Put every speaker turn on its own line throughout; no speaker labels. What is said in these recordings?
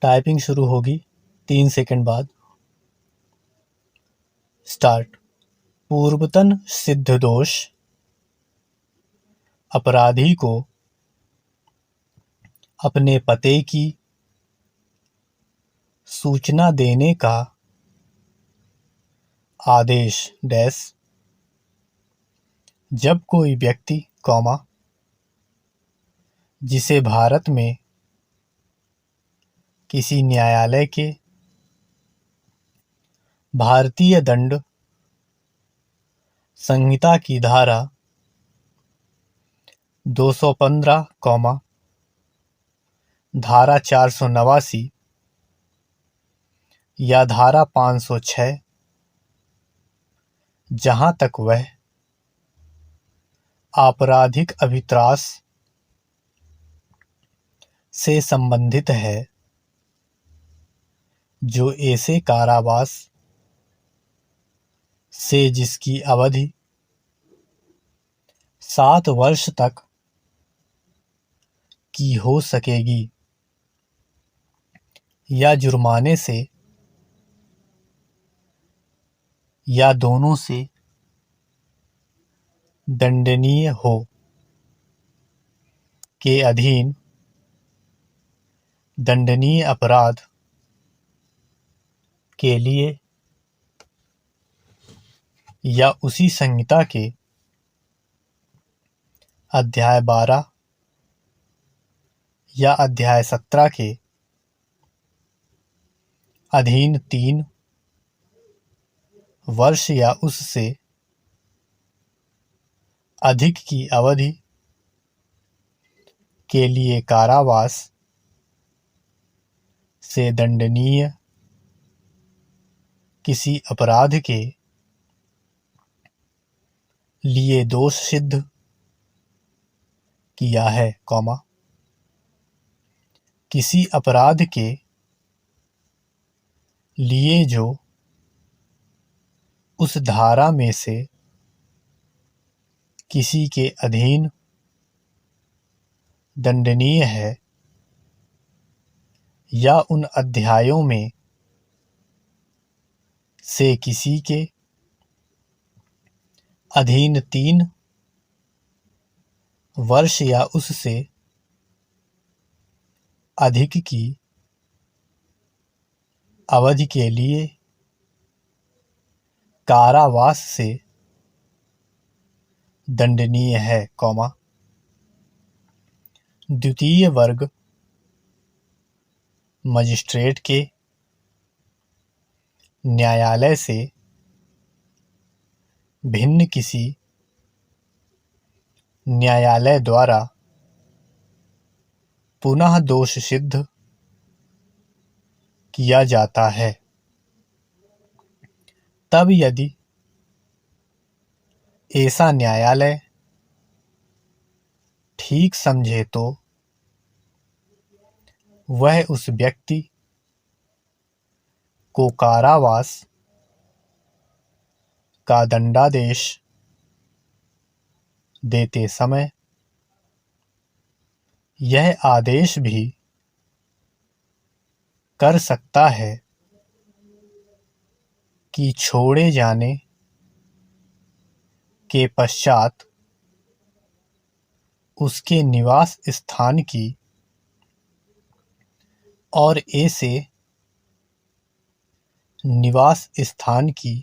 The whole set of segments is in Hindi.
टाइपिंग शुरू होगी 3 सेकंड बाद। स्टार्ट। पूर्वतन सिद्ध दोष अपराधी को अपने पते की सूचना देने का आदेश डैश जब कोई व्यक्ति कॉमा जिसे भारत में किसी न्यायालय के भारतीय दंड संहिता की धारा 215 कॉमा धारा 489 या धारा 506 जहां तक वह आपराधिक अभित्रास से संबंधित है, जो ऐसे कारावास से जिसकी अवधि 7 वर्ष तक की हो सकेगी या जुर्माने से या दोनों से दंडनीय हो के अधीन दंडनीय अपराध के लिए या उसी संहिता के अध्याय 12 या अध्याय 17 के अधीन 3 वर्ष या उससे अधिक की अवधि के लिए कारावास से दंडनीय किसी अपराध के लिए दोष सिद्ध किया है, कॉमा किसी अपराध के लिए जो उस धारा में से किसी के अधीन दंडनीय है या उन अध्यायों में से किसी के अधीन 3 वर्ष या उससे अधिक की अवधि के लिए कारावास से दंडनीय है, कॉमा द्वितीय वर्ग मजिस्ट्रेट के न्यायालय से भिन्न किसी न्यायालय द्वारा पुनः दोष सिद्ध किया जाता है, तब यदि ऐसा न्यायालय ठीक समझे तो वह उस व्यक्ति को कारावास का दंडादेश देते समय यह आदेश भी कर सकता है कि छोड़े जाने के पश्चात उसके निवास स्थान की और ऐसे निवास स्थान की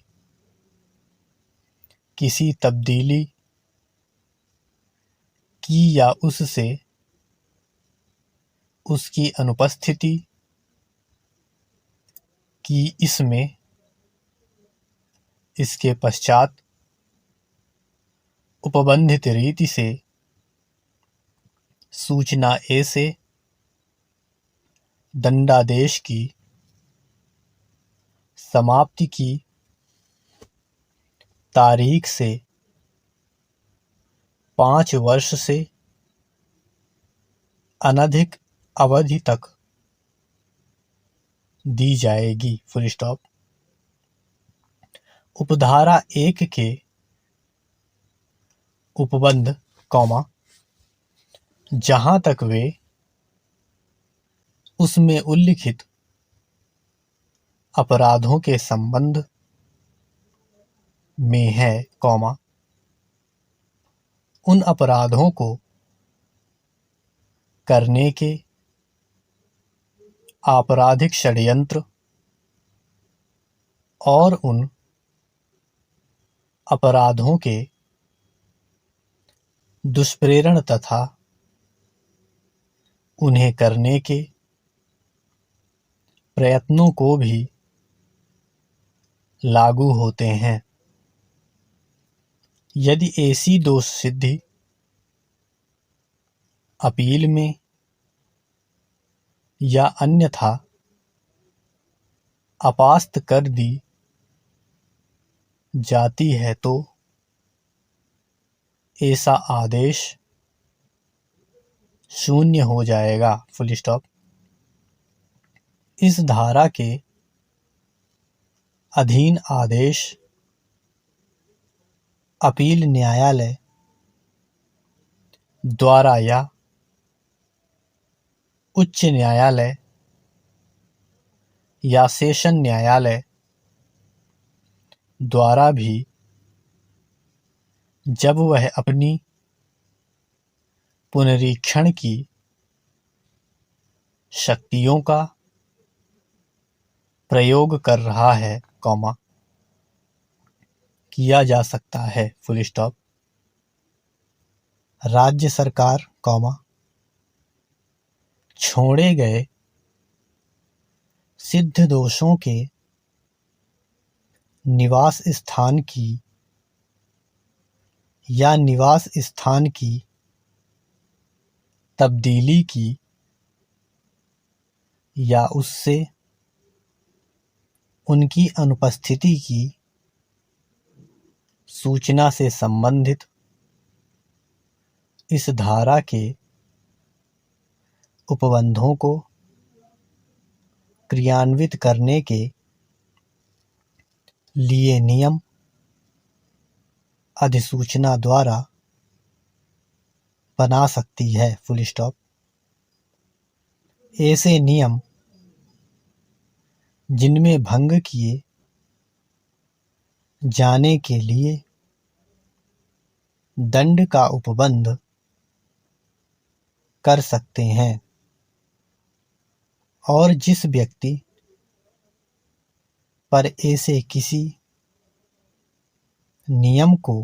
किसी तब्दीली की या उससे उसकी अनुपस्थिति की इसमें इसके पश्चात उपबंधित रीति से सूचना ऐसे दंडादेश की समाप्ति की तारीख से 5 वर्ष से अनधिक अवधि तक दी जाएगी, फुल स्टॉप। उपधारा 1 के उपबंध, कॉमा जहां तक वे उसमें उल्लिखित अपराधों के संबंध में है, उन अपराधों को करने के आपराधिक षड्यंत्र और उन अपराधों के दुष्प्रेरण तथा उन्हें करने के प्रयत्नों को भी लागू होते हैं। यदि ऐसी दोष सिद्धि अपील में या अन्यथा अपास्त कर दी जाती है तो ऐसा आदेश शून्य हो जाएगा। Full stop. इस धारा के अधीन आदेश अपील न्यायालय द्वारा या उच्च न्यायालय या सेशन न्यायालय द्वारा भी जब वह अपनी पुनरीक्षण की शक्तियों का प्रयोग कर रहा है, किया जा सकता है। Full stop. राज्य सरकार, छोड़े गए सिद्ध दोषों के निवास स्थान की या निवास स्थान की तब्दीली की या उससे उनकी अनुपस्थिति की सूचना से संबंधित इस धारा के उपबंधों को क्रियान्वित करने के लिए नियम अधिसूचना द्वारा बना सकती है। Full stop. ऐसे नियम जिनमें भंग किए जाने के लिए दंड का उपबंध कर सकते हैं और जिस व्यक्ति पर ऐसे किसी नियम को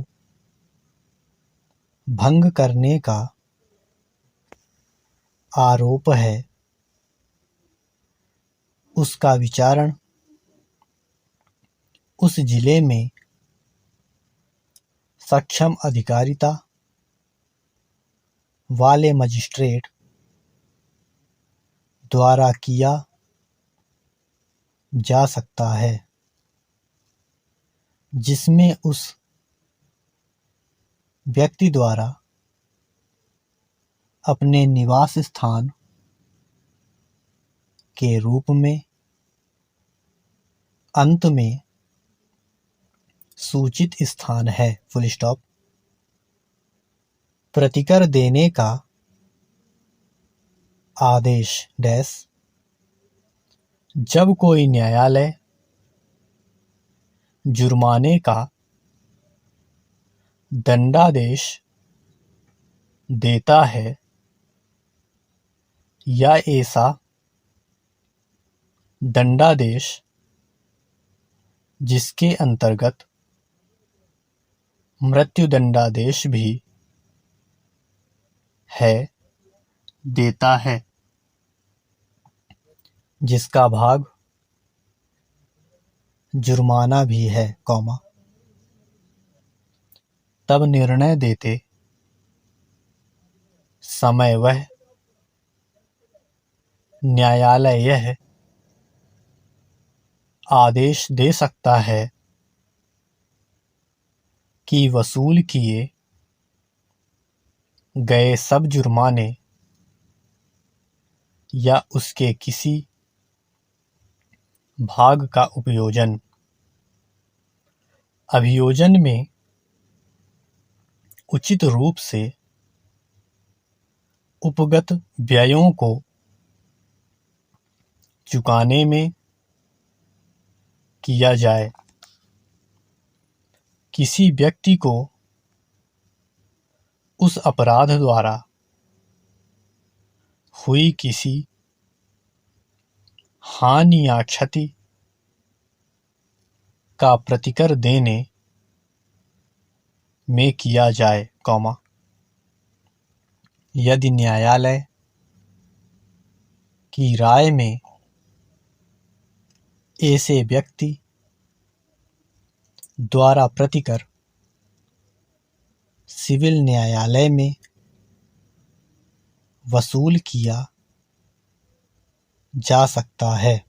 भंग करने का आरोप है, उसका विचारण उस जिले में सक्षम अधिकारिता वाले मजिस्ट्रेट द्वारा किया जा सकता है, जिसमें उस व्यक्ति द्वारा अपने निवास स्थान के रूप में अंत में सूचित स्थान है। Full stop. प्रतिकर देने का आदेश डैश जब कोई न्यायालय जुर्माने का दंडादेश देता है या ऐसा दंडादेश जिसके अंतर्गत मृत्युदंडादेश भी है देता है, जिसका भाग जुर्माना भी है, तब निर्णय देते समय वह न्यायालय यह आदेश दे सकता है कि वसूल किए गए सब जुर्माने या उसके किसी भाग का उपयोजन अभियोजन में उचित रूप से उपगत व्ययों को चुकाने में किया जाए। किसी व्यक्ति को उस अपराध द्वारा हुई किसी हानि या क्षति का प्रतिकर देने में किया जाए, यदि न्यायालय की राय में ऐसे व्यक्ति द्वारा प्रतिकर सिविल न्यायालय में वसूल किया जा सकता है।